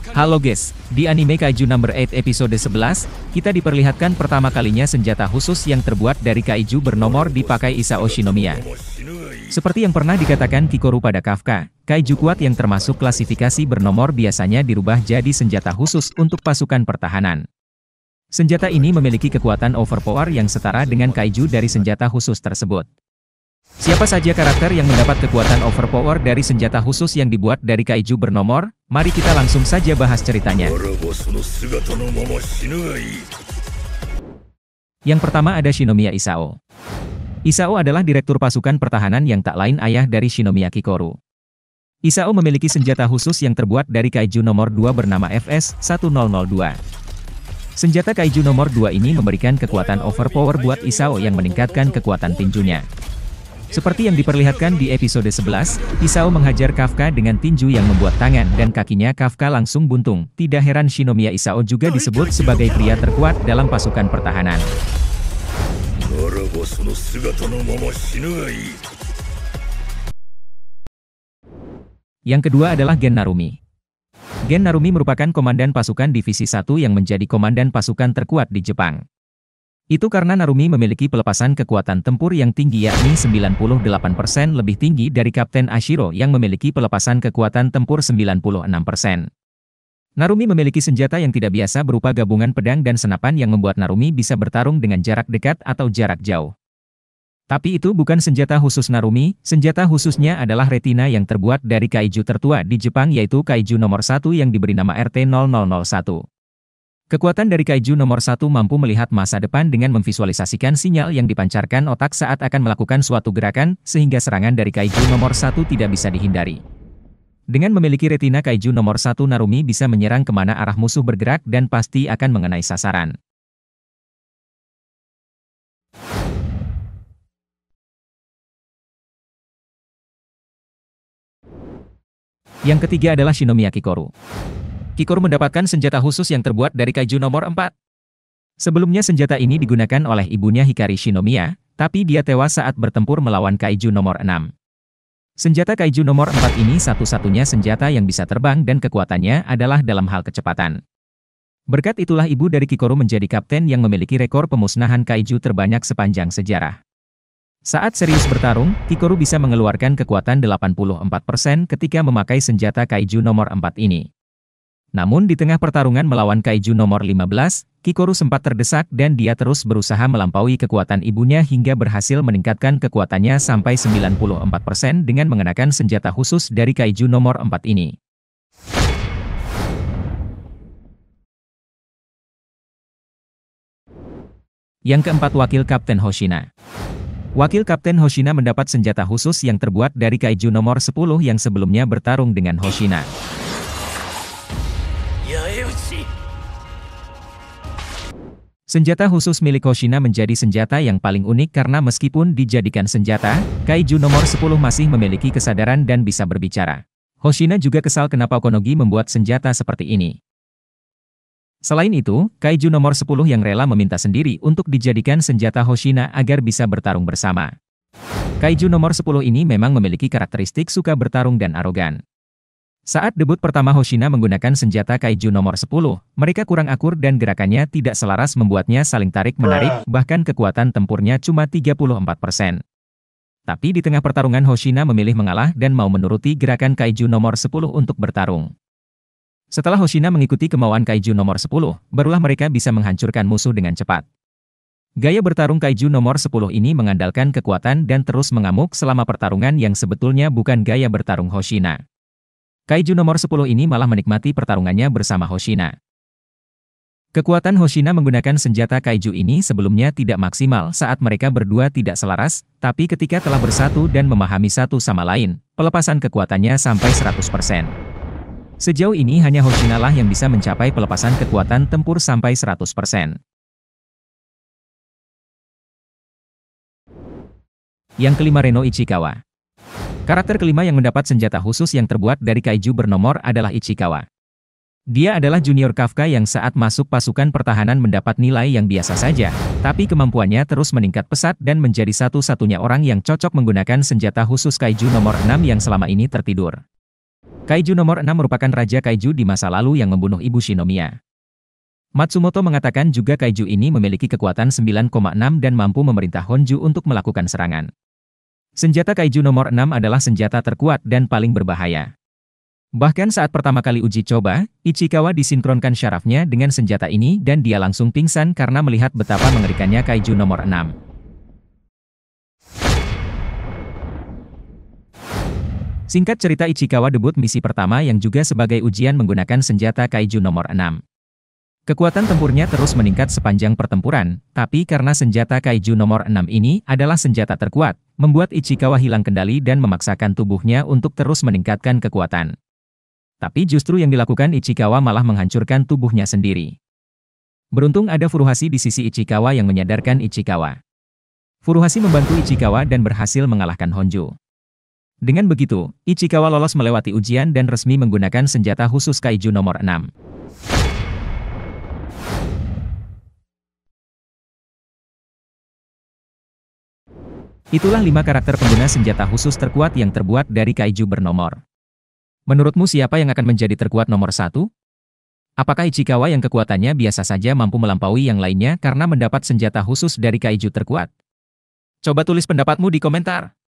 Halo guys, di anime Kaiju Number 8 episode 11, kita diperlihatkan pertama kalinya senjata khusus yang terbuat dari kaiju bernomor dipakai Isao Shinomiya. Seperti yang pernah dikatakan Kikoru pada Kafka, kaiju kuat yang termasuk klasifikasi bernomor biasanya dirubah jadi senjata khusus untuk pasukan pertahanan. Senjata ini memiliki kekuatan overpower yang setara dengan kaiju dari senjata khusus tersebut. Siapa saja karakter yang mendapat kekuatan overpower dari senjata khusus yang dibuat dari kaiju bernomor? Mari kita langsung saja bahas ceritanya. Yang pertama ada Shinomiya Isao. Isao adalah direktur pasukan pertahanan yang tak lain ayah dari Shinomiya Kikoru. Isao memiliki senjata khusus yang terbuat dari kaiju nomor 2 bernama FS-1002. Senjata kaiju nomor 2 ini memberikan kekuatan overpower buat Isao yang meningkatkan kekuatan tinjunya. Seperti yang diperlihatkan di episode 11, Isao menghajar Kafka dengan tinju yang membuat tangan dan kakinya Kafka langsung buntung. Tidak heran Shinomiya Isao juga disebut sebagai pria terkuat dalam pasukan pertahanan. Yang kedua adalah Gen Narumi. Gen Narumi merupakan komandan pasukan Divisi 1 yang menjadi komandan pasukan terkuat di Jepang. Itu karena Narumi memiliki pelepasan kekuatan tempur yang tinggi yakni 98% lebih tinggi dari Kapten Ashiro yang memiliki pelepasan kekuatan tempur 96%. Narumi memiliki senjata yang tidak biasa berupa gabungan pedang dan senapan yang membuat Narumi bisa bertarung dengan jarak dekat atau jarak jauh. Tapi itu bukan senjata khusus Narumi, senjata khususnya adalah retina yang terbuat dari kaiju tertua di Jepang yaitu kaiju nomor 1 yang diberi nama RT-0001. Kekuatan dari kaiju nomor 1 mampu melihat masa depan dengan memvisualisasikan sinyal yang dipancarkan otak saat akan melakukan suatu gerakan, sehingga serangan dari kaiju nomor 1 tidak bisa dihindari. Dengan memiliki retina kaiju nomor 1 Narumi bisa menyerang kemana arah musuh bergerak dan pasti akan mengenai sasaran. Yang ketiga adalah Shinomiya Kikoru. Kikoru mendapatkan senjata khusus yang terbuat dari kaiju nomor 4. Sebelumnya senjata ini digunakan oleh ibunya Hikari Shinomiya, tapi dia tewas saat bertempur melawan kaiju nomor 6. Senjata kaiju nomor 4 ini satu-satunya senjata yang bisa terbang dan kekuatannya adalah dalam hal kecepatan. Berkat itulah ibu dari Kikoru menjadi kapten yang memiliki rekor pemusnahan kaiju terbanyak sepanjang sejarah. Saat serius bertarung, Kikoru bisa mengeluarkan kekuatan 84% ketika memakai senjata kaiju nomor 4 ini. Namun di tengah pertarungan melawan kaiju nomor 15, Kikoru sempat terdesak dan dia terus berusaha melampaui kekuatan ibunya hingga berhasil meningkatkan kekuatannya sampai 94% dengan mengenakan senjata khusus dari kaiju nomor 4 ini. Yang keempat Wakil Kapten Hoshina. Wakil Kapten Hoshina mendapat senjata khusus yang terbuat dari kaiju nomor 10 yang sebelumnya bertarung dengan Hoshina. Senjata khusus milik Hoshina menjadi senjata yang paling unik karena meskipun dijadikan senjata, kaiju nomor 10 masih memiliki kesadaran dan bisa berbicara. Hoshina juga kesal kenapa Konogi membuat senjata seperti ini. Selain itu, kaiju nomor 10 yang rela meminta sendiri untuk dijadikan senjata Hoshina agar bisa bertarung bersama. Kaiju nomor 10 ini memang memiliki karakteristik suka bertarung dan arogan. Saat debut pertama Hoshina menggunakan senjata kaiju nomor 10, mereka kurang akur dan gerakannya tidak selaras membuatnya saling tarik-menarik, bahkan kekuatan tempurnya cuma 34%. Tapi di tengah pertarungan Hoshina memilih mengalah dan mau menuruti gerakan kaiju nomor 10 untuk bertarung. Setelah Hoshina mengikuti kemauan kaiju nomor 10, barulah mereka bisa menghancurkan musuh dengan cepat. Gaya bertarung kaiju nomor 10 ini mengandalkan kekuatan dan terus mengamuk selama pertarungan yang sebetulnya bukan gaya bertarung Hoshina. Kaiju nomor 10 ini malah menikmati pertarungannya bersama Hoshina. Kekuatan Hoshina menggunakan senjata kaiju ini sebelumnya tidak maksimal saat mereka berdua tidak selaras, tapi ketika telah bersatu dan memahami satu sama lain, pelepasan kekuatannya sampai 100%. Sejauh ini hanya Hoshina lah yang bisa mencapai pelepasan kekuatan tempur sampai 100%. Yang kelima Reno Ichikawa. Karakter kelima yang mendapat senjata khusus yang terbuat dari kaiju bernomor adalah Ichikawa. Dia adalah junior Kafka yang saat masuk pasukan pertahanan mendapat nilai yang biasa saja, tapi kemampuannya terus meningkat pesat dan menjadi satu-satunya orang yang cocok menggunakan senjata khusus kaiju nomor 6 yang selama ini tertidur. Kaiju nomor 6 merupakan Raja Kaiju di masa lalu yang membunuh Ibu Shinomiya. Matsumoto mengatakan juga kaiju ini memiliki kekuatan 9,6 dan mampu memerintah Honju untuk melakukan serangan. Senjata kaiju nomor 6 adalah senjata terkuat dan paling berbahaya. Bahkan saat pertama kali uji coba, Ichikawa disinkronkan syarafnya dengan senjata ini dan dia langsung pingsan karena melihat betapa mengerikannya kaiju nomor 6. Singkat cerita, Ichikawa debut misi pertama yang juga sebagai ujian menggunakan senjata kaiju nomor 6. Kekuatan tempurnya terus meningkat sepanjang pertempuran, tapi karena senjata kaiju nomor 6 ini adalah senjata terkuat, membuat Ichikawa hilang kendali dan memaksakan tubuhnya untuk terus meningkatkan kekuatan. Tapi justru yang dilakukan Ichikawa malah menghancurkan tubuhnya sendiri. Beruntung ada Furuhashi di sisi Ichikawa yang menyadarkan Ichikawa. Furuhashi membantu Ichikawa dan berhasil mengalahkan Honju. Dengan begitu, Ichikawa lolos melewati ujian dan resmi menggunakan senjata khusus kaiju nomor 6. Itulah 5 karakter pengguna senjata khusus terkuat yang terbuat dari kaiju bernomor. Menurutmu siapa yang akan menjadi terkuat nomor 1? Apakah Ichikawa yang kekuatannya biasa saja mampu melampaui yang lainnya karena mendapat senjata khusus dari kaiju terkuat? Coba tulis pendapatmu di komentar.